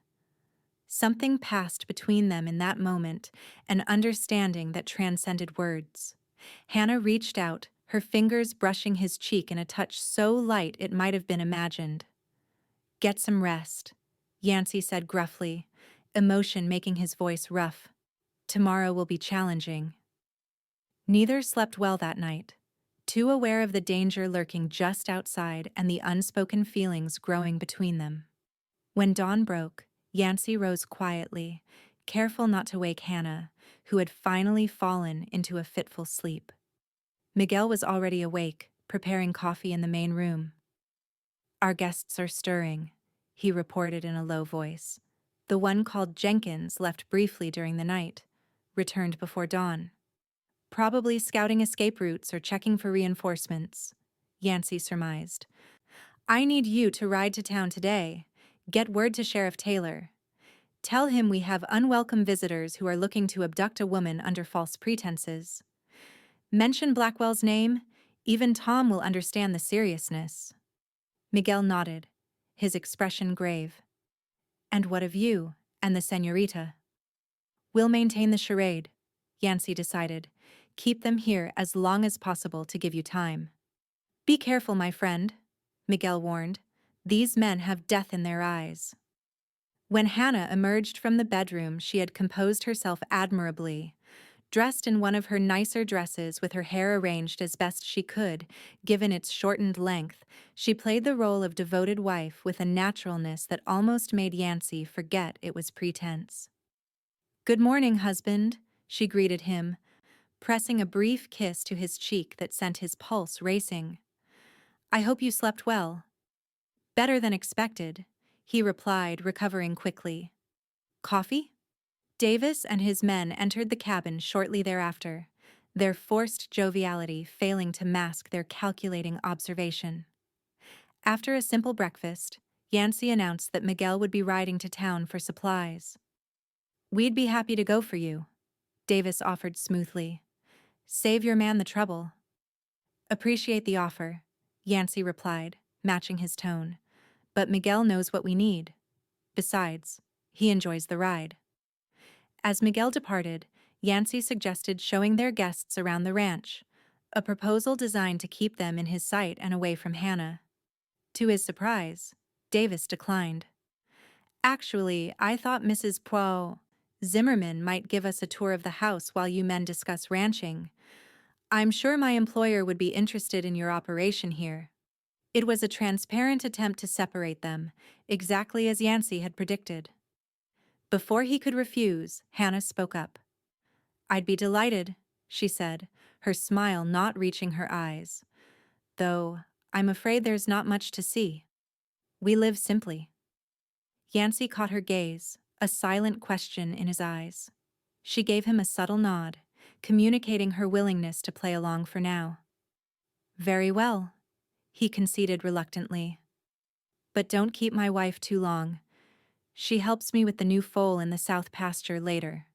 Something passed between them in that moment, an understanding that transcended words. Hannah reached out, her fingers brushing his cheek in a touch so light it might have been imagined. Get some rest, Yancy said gruffly, emotion making his voice rough. Tomorrow will be challenging. Neither slept well that night, too aware of the danger lurking just outside and the unspoken feelings growing between them. When dawn broke, Yancy rose quietly, careful not to wake Hannah, who had finally fallen into a fitful sleep. Miguel was already awake, preparing coffee in the main room. Our guests are stirring, he reported in a low voice. The one called Jenkins left briefly during the night, returned before dawn. Probably scouting escape routes or checking for reinforcements, Yancy surmised. I need you to ride to town today. Get word to Sheriff Taylor. Tell him we have unwelcome visitors who are looking to abduct a woman under false pretenses. Mention Blackwell's name. Even Tom will understand the seriousness. Miguel nodded, his expression grave. And what of you and the señorita? We'll maintain the charade, Yancy decided. Keep them here as long as possible to give you time. Be careful, my friend, Miguel warned. These men have death in their eyes. When Hannah emerged from the bedroom, she had composed herself admirably. Dressed in one of her nicer dresses with her hair arranged as best she could, given its shortened length, she played the role of devoted wife with a naturalness that almost made Yancy forget it was pretense. Good morning, husband, she greeted him, pressing a brief kiss to his cheek that sent his pulse racing. I hope you slept well. Better than expected, he replied, recovering quickly. Coffee? Davis and his men entered the cabin shortly thereafter, their forced joviality failing to mask their calculating observation. After a simple breakfast, Yancy announced that Miguel would be riding to town for supplies. We'd be happy to go for you, Davis offered smoothly. Save your man the trouble. Appreciate the offer, Yancy replied, matching his tone. But Miguel knows what we need. Besides, he enjoys the ride. As Miguel departed, Yancy suggested showing their guests around the ranch, a proposal designed to keep them in his sight and away from Hannah. To his surprise, Davis declined. Actually, I thought Mrs. Zimmerman might give us a tour of the house while you men discuss ranching. I'm sure my employer would be interested in your operation here. It was a transparent attempt to separate them, exactly as Yancy had predicted. Before he could refuse, Hannah spoke up. I'd be delighted, she said, her smile not reaching her eyes. Though, I'm afraid there's not much to see. We live simply. Yancy caught her gaze, a silent question in his eyes. She gave him a subtle nod, communicating her willingness to play along for now. Very well, he conceded reluctantly. But don't keep my wife too long. She helps me with the new foal in the south pasture later.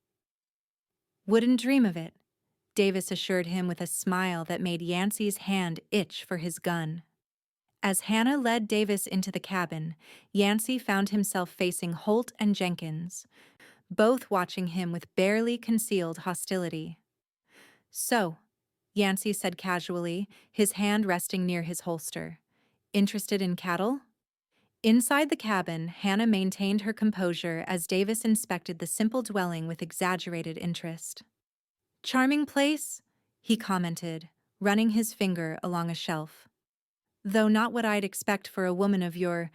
Wouldn't dream of it, Davis assured him with a smile that made Yancy's hand itch for his gun. As Hannah led Davis into the cabin, Yancy found himself facing Holt and Jenkins, both watching him with barely concealed hostility. So, Yancy said casually, his hand resting near his holster, Interested in cattle? Inside the cabin, Hannah maintained her composure as Davis inspected the simple dwelling with exaggerated interest. Charming place, he commented, running his finger along a shelf. Though not what I'd expect for a woman of your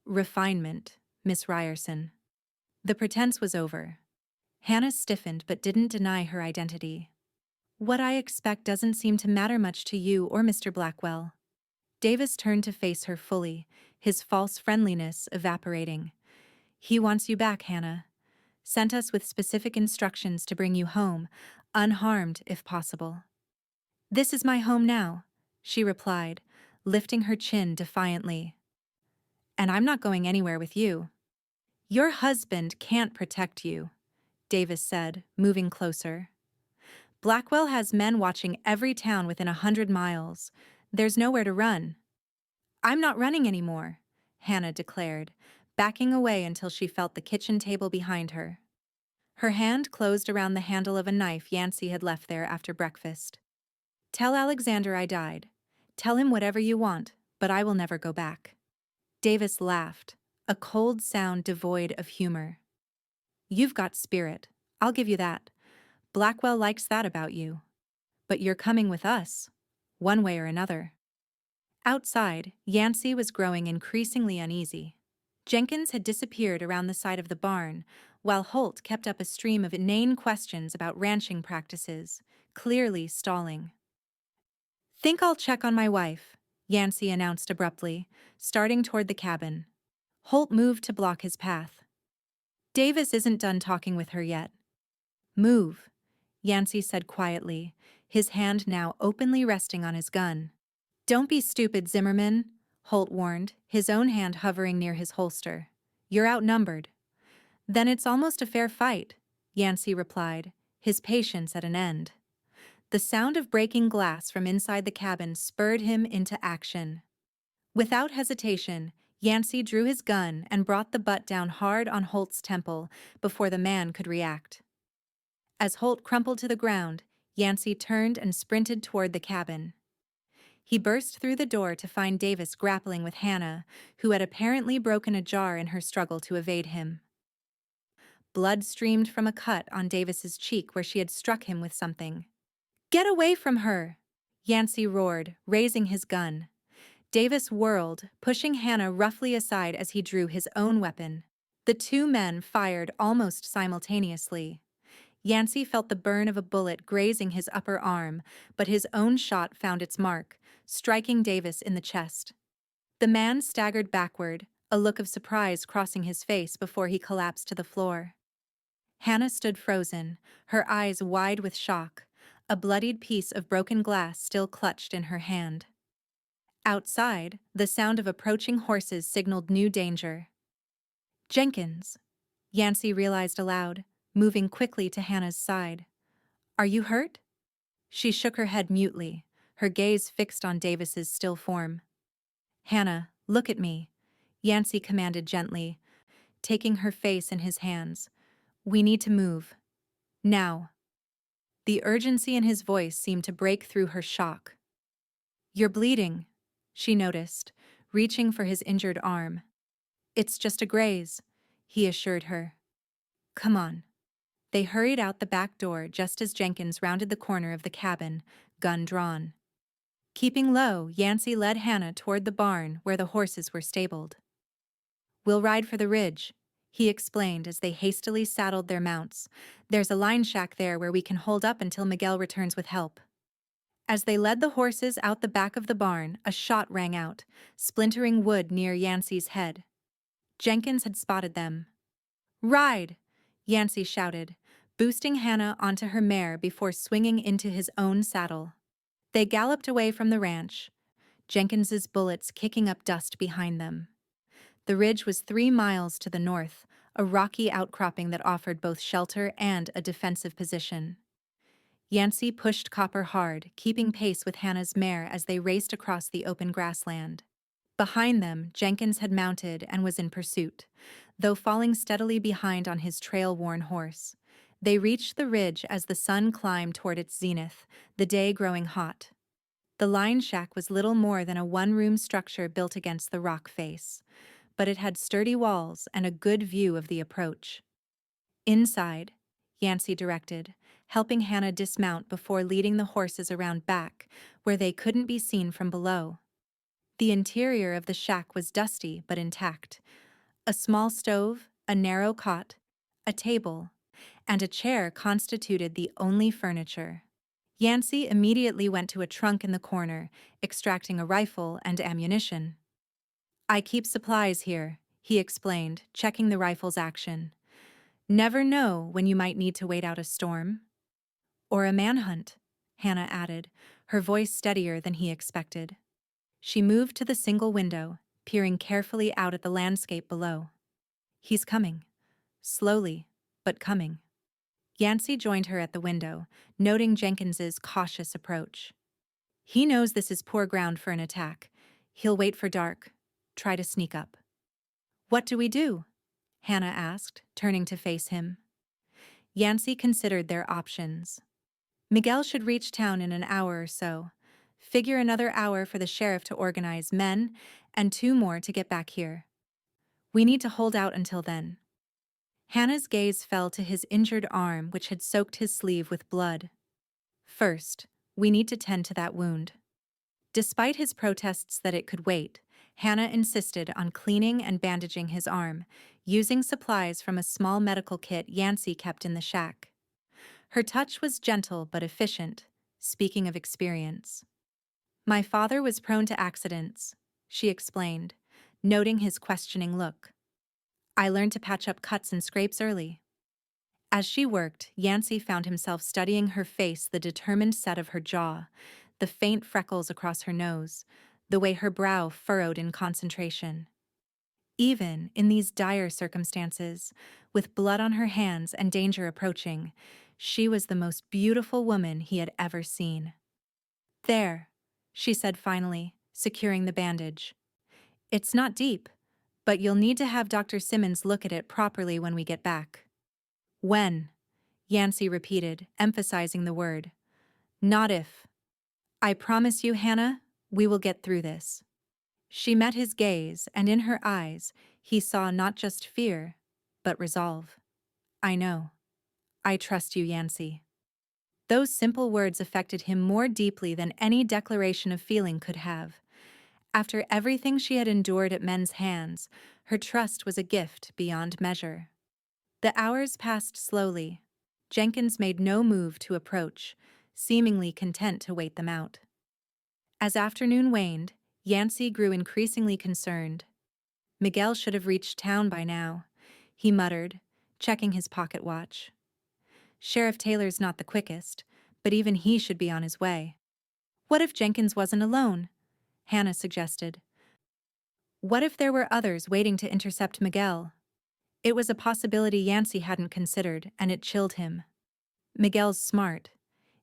refinement, Miss Ryerson. The pretense was over. Hannah stiffened but didn't deny her identity. What I expect doesn't seem to matter much to you or Mr. Blackwell. Davis turned to face her fully, his false friendliness evaporating. He wants you back, Hannah. Sent us with specific instructions to bring you home, unharmed if possible. This is my home now, she replied, lifting her chin defiantly. And I'm not going anywhere with you. Your husband can't protect you, Davis said, moving closer. Blackwell has men watching every town within 100 miles. There's nowhere to run. I'm not running anymore, Hannah declared, backing away until she felt the kitchen table behind her. Her hand closed around the handle of a knife Yancy had left there after breakfast. Tell Alexander I died. Tell him whatever you want, but I will never go back. Davis laughed, a cold sound devoid of humor. You've got spirit, I'll give you that. Blackwell likes that about you. But you're coming with us, one way or another. Outside, Yancy was growing increasingly uneasy. Jenkins had disappeared around the side of the barn, while Holt kept up a stream of inane questions about ranching practices, clearly stalling. Think I'll check on my wife, Yancy announced abruptly, starting toward the cabin. Holt moved to block his path. Davis isn't done talking with her yet. Move, Yancy said quietly, his hand now openly resting on his gun. Don't be stupid, Zimmerman, Holt warned, his own hand hovering near his holster. You're outnumbered. Then it's almost a fair fight, Yancy replied, his patience at an end. The sound of breaking glass from inside the cabin spurred him into action. Without hesitation, Yancy drew his gun and brought the butt down hard on Holt's temple before the man could react. As Holt crumpled to the ground, Yancy turned and sprinted toward the cabin. He burst through the door to find Davis grappling with Hannah, who had apparently broken a jar in her struggle to evade him. Blood streamed from a cut on Davis's cheek where she had struck him with something. Get away from her! Yancy roared, raising his gun. Davis whirled, pushing Hannah roughly aside as he drew his own weapon. The two men fired almost simultaneously. Yancy felt the burn of a bullet grazing his upper arm, but his own shot found its mark, striking Davis in the chest. The man staggered backward, a look of surprise crossing his face before he collapsed to the floor. Hannah stood frozen, her eyes wide with shock, a bloodied piece of broken glass still clutched in her hand. Outside, the sound of approaching horses signaled new danger. Jenkins, Yancy realized aloud, moving quickly to Hannah's side. Are you hurt? She shook her head mutely, her gaze fixed on Davis's still form. Hannah, look at me, Yancy commanded gently, taking her face in his hands. We need to move. Now. The urgency in his voice seemed to break through her shock. You're bleeding, she noticed, reaching for his injured arm. It's just a graze, he assured her. Come on. They hurried out the back door just as Jenkins rounded the corner of the cabin, gun drawn. Keeping low, Yancy led Hannah toward the barn where the horses were stabled. We'll ride for the ridge, he explained as they hastily saddled their mounts. There's a line shack there where we can hold up until Miguel returns with help. As they led the horses out the back of the barn, a shot rang out, splintering wood near Yancy's head. Jenkins had spotted them. Ride! Yancy shouted, boosting Hannah onto her mare before swinging into his own saddle. They galloped away from the ranch, Jenkins's bullets kicking up dust behind them. The ridge was 3 miles to the north, a rocky outcropping that offered both shelter and a defensive position. Yancy pushed Copper hard, keeping pace with Hannah's mare as they raced across the open grassland. Behind them, Jenkins had mounted and was in pursuit, though falling steadily behind on his trail-worn horse. They reached the ridge as the sun climbed toward its zenith, the day growing hot. The line shack was little more than a one-room structure built against the rock face, but it had sturdy walls and a good view of the approach. Inside, Yancy directed, helping Hannah dismount before leading the horses around back, where they couldn't be seen from below. The interior of the shack was dusty but intact. A small stove, a narrow cot, a table, and a chair constituted the only furniture. Yancy immediately went to a trunk in the corner, extracting a rifle and ammunition. "I keep supplies here," he explained, checking the rifle's action. "Never know when you might need to wait out a storm." "Or a manhunt," Hannah added, her voice steadier than he expected. She moved to the single window, peering carefully out at the landscape below. "He's coming. Slowly, but coming." Yancy joined her at the window, noting Jenkins's cautious approach. "He knows this is poor ground for an attack. He'll wait for dark, try to sneak up." "What do we do?" Hannah asked, turning to face him. Yancy considered their options. Miguel should reach town in an hour or so. Figure another hour for the sheriff to organize men, and 2 more to get back here. We need to hold out until then. Hannah's gaze fell to his injured arm, which had soaked his sleeve with blood. "First, we need to tend to that wound." Despite his protests that it could wait, Hannah insisted on cleaning and bandaging his arm, using supplies from a small medical kit Yancy kept in the shack. Her touch was gentle but efficient, speaking of experience. "My father was prone to accidents," she explained, noting his questioning look. "I learned to patch up cuts and scrapes early." As she worked, Yancy found himself studying her face, the determined set of her jaw, the faint freckles across her nose, the way her brow furrowed in concentration. Even in these dire circumstances, with blood on her hands and danger approaching, she was the most beautiful woman he had ever seen. "There," she said finally, securing the bandage. "It's not deep, but you'll need to have Dr. Simmons look at it properly when we get back." "When?" Yancy repeated, emphasizing the word. "Not if." "I promise you, Hannah, we will get through this." She met his gaze, and in her eyes, he saw not just fear, but resolve. "I know. I trust you, Yancy." Those simple words affected him more deeply than any declaration of feeling could have. After everything she had endured at men's hands, her trust was a gift beyond measure. The hours passed slowly. Jenkins made no move to approach, seemingly content to wait them out. As afternoon waned, Yancy grew increasingly concerned. "Miguel should have reached town by now," he muttered, checking his pocket watch. "Sheriff Taylor's not the quickest, but even he should be on his way." "What if Jenkins wasn't alone?" Hannah suggested. "What if there were others waiting to intercept Miguel?" It was a possibility Yancy hadn't considered, and it chilled him. Miguel's smart.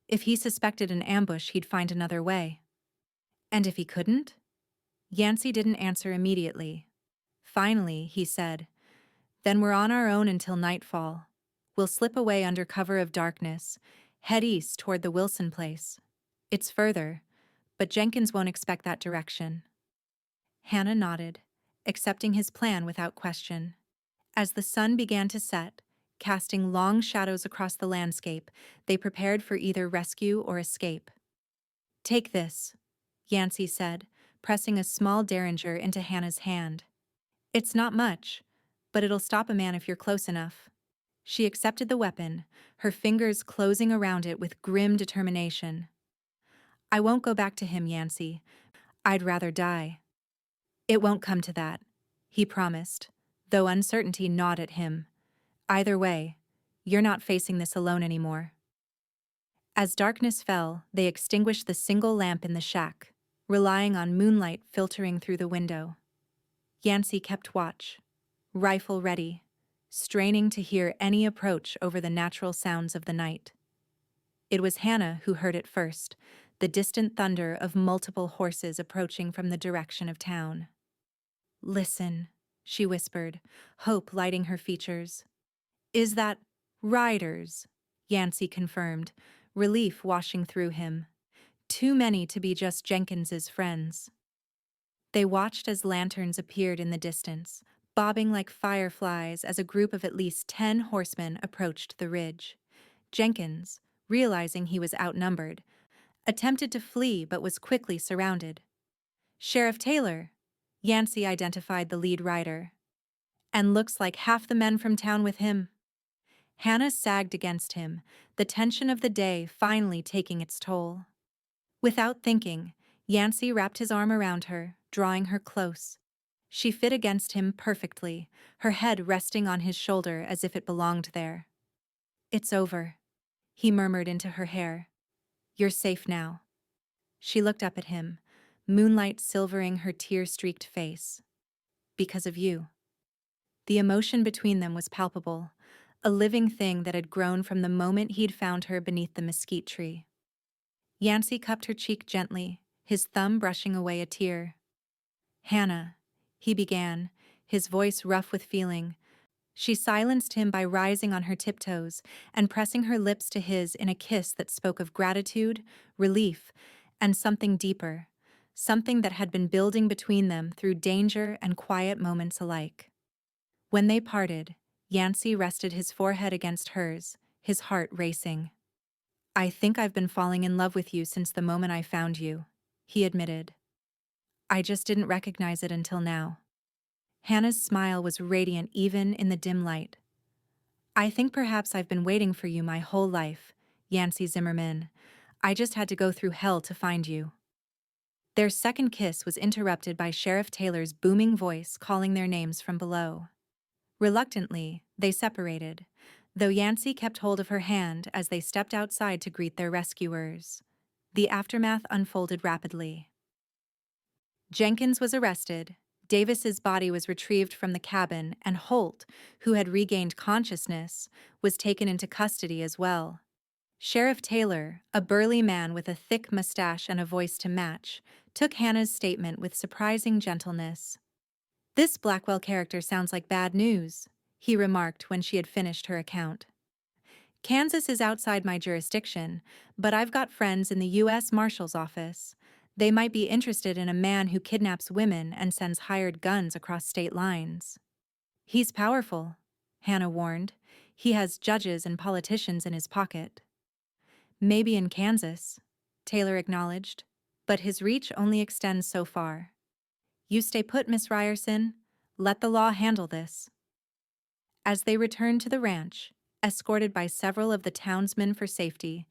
If he suspected an ambush, he'd find another way. And if he couldn't? Yancy didn't answer immediately. Finally, he said, "Then we're on our own until nightfall. We'll slip away under cover of darkness, head east toward the Wilson place. It's further, but Jenkins won't expect that direction." Hannah nodded, accepting his plan without question. As the sun began to set, casting long shadows across the landscape, they prepared for either rescue or escape. "Take this," Yancy said, pressing a small derringer into Hannah's hand. "It's not much, but it'll stop a man if you're close enough." She accepted the weapon, her fingers closing around it with grim determination. "I won't go back to him, Yancy. I'd rather die." "It won't come to that," he promised, though uncertainty gnawed at him. "Either way, you're not facing this alone anymore." As darkness fell, they extinguished the single lamp in the shack, relying on moonlight filtering through the window. Yancy kept watch, rifle ready, straining to hear any approach over the natural sounds of the night. It was Hannah who heard it first, the distant thunder of multiple horses approaching from the direction of town. "Listen," she whispered, hope lighting her features. "Is that riders?" Yancy confirmed, relief washing through him. too many to be just Jenkins's friends. They watched as lanterns appeared in the distance, bobbing like fireflies as a group of at least 10 horsemen approached the ridge. Jenkins, realizing he was outnumbered, attempted to flee but was quickly surrounded. Sheriff Taylor, Yancy identified the lead rider. And looks like half the men from town with him. Hannah sagged against him, the tension of the day finally taking its toll. Without thinking, Yancy wrapped his arm around her, drawing her close. She fit against him perfectly, her head resting on his shoulder as if it belonged there. "It's over," he murmured into her hair. "You're safe now." She looked up at him, moonlight silvering her tear-streaked face. "Because of you." The emotion between them was palpable, a living thing that had grown from the moment he'd found her beneath the mesquite tree. Yancy cupped her cheek gently, his thumb brushing away a tear. "Hannah," he began, his voice rough with feeling. She silenced him by rising on her tiptoes and pressing her lips to his in a kiss that spoke of gratitude, relief, and something deeper, something that had been building between them through danger and quiet moments alike. When they parted, Yancy rested his forehead against hers, his heart racing. "I think I've been falling in love with you since the moment I found you," he admitted. "I just didn't recognize it until now." Hannah's smile was radiant even in the dim light. "I think perhaps I've been waiting for you my whole life, Yancy Zimmerman. I just had to go through hell to find you." Their second kiss was interrupted by Sheriff Taylor's booming voice calling their names from below. Reluctantly, they separated, though Yancy kept hold of her hand as they stepped outside to greet their rescuers. The aftermath unfolded rapidly. Jenkins was arrested, Davis's body was retrieved from the cabin, and Holt, who had regained consciousness, was taken into custody as well. Sheriff Taylor, a burly man with a thick mustache and a voice to match, took Hannah's statement with surprising gentleness. "This Blackwell character sounds like bad news," he remarked when she had finished her account. "Kansas is outside my jurisdiction, but I've got friends in the U.S. Marshal's office. They might be interested in a man who kidnaps women and sends hired guns across state lines." "He's powerful," Hannah warned. "He has judges and politicians in his pocket." "Maybe in Kansas," Taylor acknowledged, "but his reach only extends so far. You stay put, Miss Ryerson. Let the law handle this." As they returned to the ranch, escorted by several of the townsmen for safety,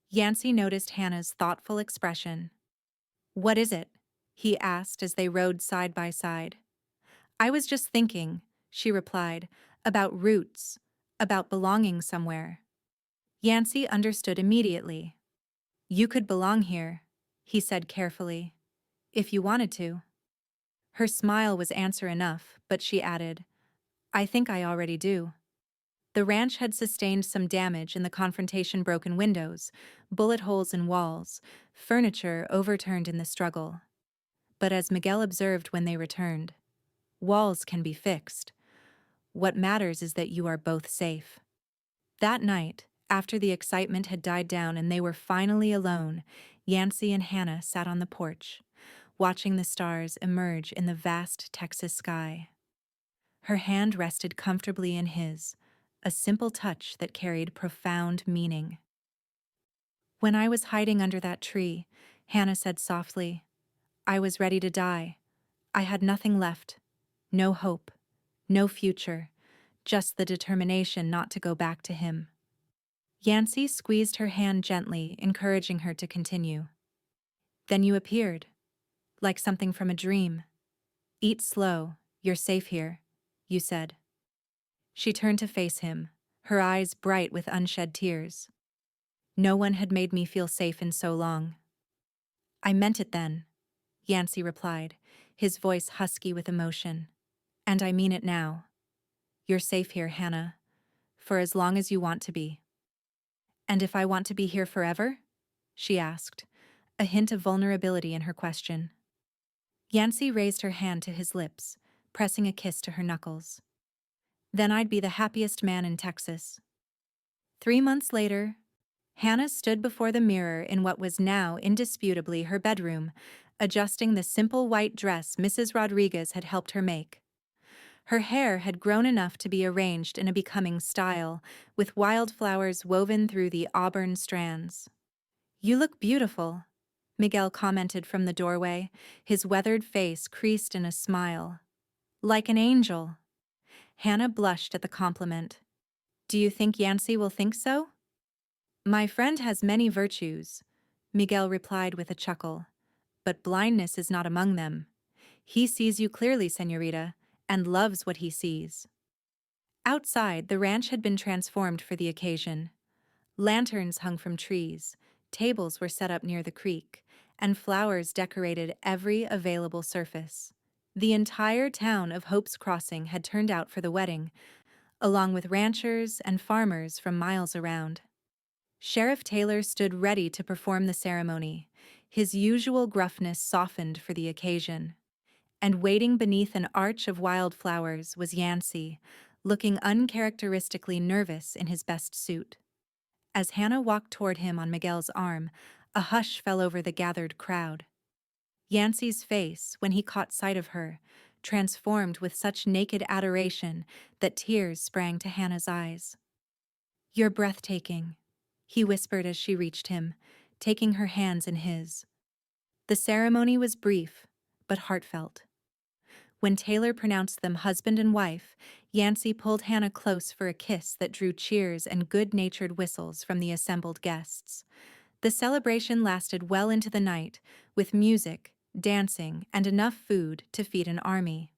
Yancy noticed Hannah's thoughtful expression. "What is it?" he asked as they rode side by side. "I was just thinking," she replied, "about roots, about belonging somewhere." Yancy understood immediately. "You could belong here," he said carefully, "if you wanted to." Her smile was answer enough, but she added, "I think I already do." The ranch had sustained some damage in the confrontation, broken windows, bullet holes in walls, furniture overturned in the struggle. But as Miguel observed when they returned, walls can be fixed. What matters is that you are both safe. That night, after the excitement had died down and they were finally alone, Yancy and Hannah sat on the porch, watching the stars emerge in the vast Texas sky. Her hand rested comfortably in his, a simple touch that carried profound meaning. "When I was hiding under that tree," Hannah said softly, "I was ready to die. I had nothing left. No hope. No future. Just the determination not to go back to him." Yancy squeezed her hand gently, encouraging her to continue. "Then you appeared. Like something from a dream. 'Eat slow, you're safe here,' you said." She turned to face him, her eyes bright with unshed tears. "No one had made me feel safe in so long." "I meant it then," Yancy replied, his voice husky with emotion. "And I mean it now. You're safe here, Hannah, for as long as you want to be." "And if I want to be here forever?" she asked, a hint of vulnerability in her question. Yancy raised her hand to his lips, pressing a kiss to her knuckles. "Then I'd be the happiest man in Texas." 3 months later, Hannah stood before the mirror in what was now indisputably her bedroom, adjusting the simple white dress Mrs. Rodriguez had helped her make. Her hair had grown enough to be arranged in a becoming style, with wildflowers woven through the auburn strands. "You look beautiful," Miguel commented from the doorway, his weathered face creased in a smile. "Like an angel." Hannah blushed at the compliment. "Do you think Yancy will think so?" "My friend has many virtues," Miguel replied with a chuckle, "but blindness is not among them. He sees you clearly, señorita, and loves what he sees." Outside, the ranch had been transformed for the occasion. Lanterns hung from trees, tables were set up near the creek, and flowers decorated every available surface. The entire town of Hope's Crossing had turned out for the wedding, along with ranchers and farmers from miles around. Sheriff Taylor stood ready to perform the ceremony, his usual gruffness softened for the occasion. And waiting beneath an arch of wildflowers was Yancy, looking uncharacteristically nervous in his best suit. As Hannah walked toward him on Miguel's arm, a hush fell over the gathered crowd. Yancy's face, when he caught sight of her, transformed with such naked adoration that tears sprang to Hannah's eyes. "You're breathtaking," he whispered as she reached him, taking her hands in his. The ceremony was brief, but heartfelt. When Taylor pronounced them husband and wife, Yancy pulled Hannah close for a kiss that drew cheers and good-natured whistles from the assembled guests. The celebration lasted well into the night, with music, dancing, and enough food to feed an army.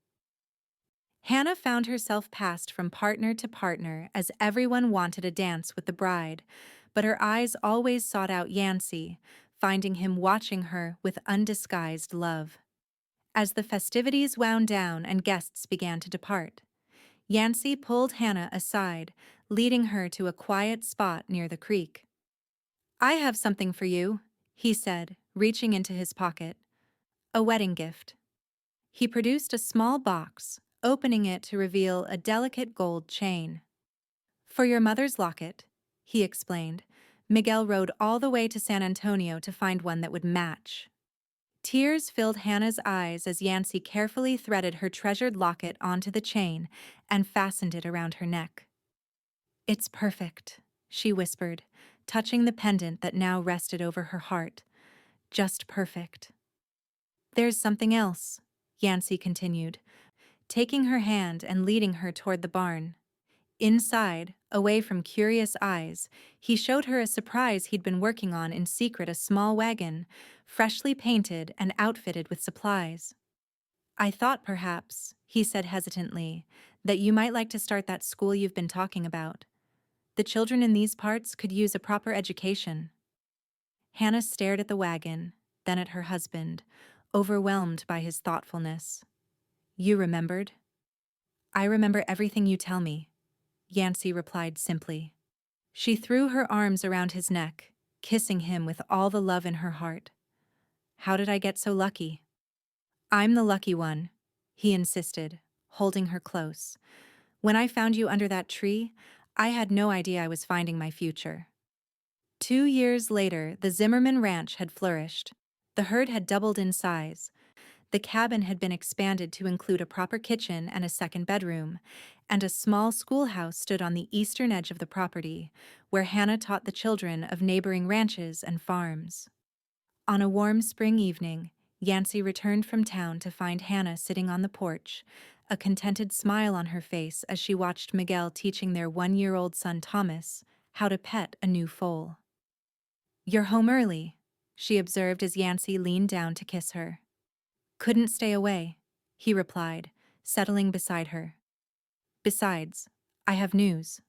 Hannah found herself passed from partner to partner as everyone wanted a dance with the bride, but her eyes always sought out Yancy, finding him watching her with undisguised love. As the festivities wound down and guests began to depart, Yancy pulled Hannah aside, leading her to a quiet spot near the creek. "I have something for you," he said, reaching into his pocket. "A wedding gift." He produced a small box, opening it to reveal a delicate gold chain. "For your mother's locket," he explained. Miguel rode all the way to San Antonio to find one that would match. Tears filled Hannah's eyes as Yancy carefully threaded her treasured locket onto the chain and fastened it around her neck. "It's perfect," she whispered, touching the pendant that now rested over her heart. "Just perfect." "There's something else," Yancy continued, taking her hand and leading her toward the barn. Inside, away from curious eyes, he showed her a surprise he'd been working on in secret, a small wagon, freshly painted and outfitted with supplies. "I thought perhaps," he said hesitantly, "that you might like to start that school you've been talking about. The children in these parts could use a proper education." Hannah stared at the wagon, then at her husband, overwhelmed by his thoughtfulness. "You remembered?" "I remember everything you tell me," Yancy replied simply. She threw her arms around his neck, kissing him with all the love in her heart. "How did I get so lucky?" "I'm the lucky one," he insisted, holding her close. "When I found you under that tree, I had no idea I was finding my future." 2 years later, the Zimmerman ranch had flourished. The herd had doubled in size. The cabin had been expanded to include a proper kitchen and a second bedroom, and a small schoolhouse stood on the eastern edge of the property, where Hannah taught the children of neighboring ranches and farms. On a warm spring evening, Yancy returned from town to find Hannah sitting on the porch, a contented smile on her face as she watched Miguel teaching their 1-year-old son Thomas how to pet a new foal. "You're home early," she observed as Yancy leaned down to kiss her. "Couldn't stay away," he replied, settling beside her. "Besides, I have news."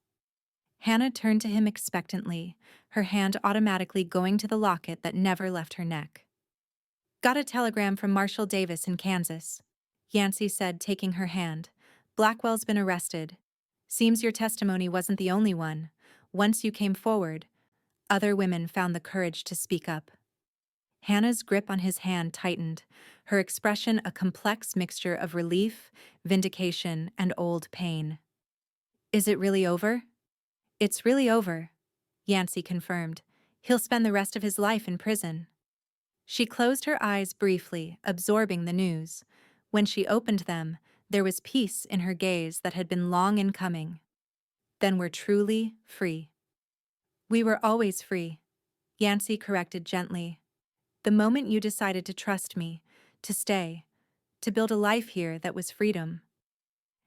Hannah turned to him expectantly, her hand automatically going to the locket that never left her neck. "Got a telegram from Marshal Davis in Kansas," Yancy said, taking her hand. "Blackwell's been arrested. Seems your testimony wasn't the only one. Once you came forward, other women found the courage to speak up." Hannah's grip on his hand tightened, her expression a complex mixture of relief, vindication, and old pain. "Is it really over?" "It's really over," Yancy confirmed. He'll spend the rest of his life in prison. She closed her eyes briefly, absorbing the news. When she opened them, there was peace in her gaze that had been long in coming. Then we're truly free. We were always free, Yancy corrected gently. The moment you decided to trust me, to stay, to build a life here that was freedom.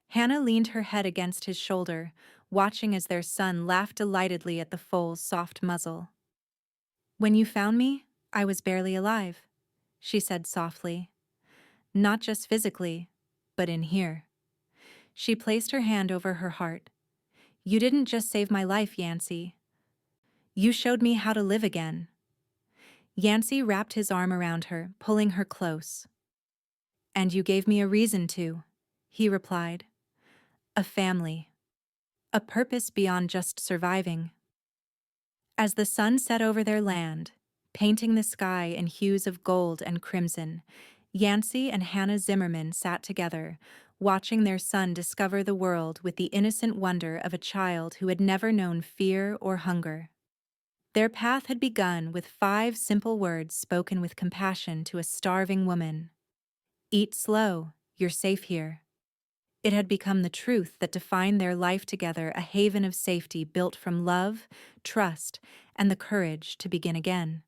Hannah leaned her head against his shoulder, watching as their son laughed delightedly at the foal's soft muzzle. When you found me, I was barely alive, she said softly. Not just physically, but in here. She placed her hand over her heart. You didn't just save my life, Yancy. You showed me how to live again. Yancy wrapped his arm around her, pulling her close. And you gave me a reason to, he replied. A family. A purpose beyond just surviving. As the sun set over their land, painting the sky in hues of gold and crimson, Yancy and Hannah Zimmerman sat together, watching their son discover the world with the innocent wonder of a child who had never known fear or hunger. Their path had begun with 5 simple words spoken with compassion to a starving woman. Eat slow, you're safe here. It had become the truth that defined their life together, a haven of safety built from love, trust, and the courage to begin again.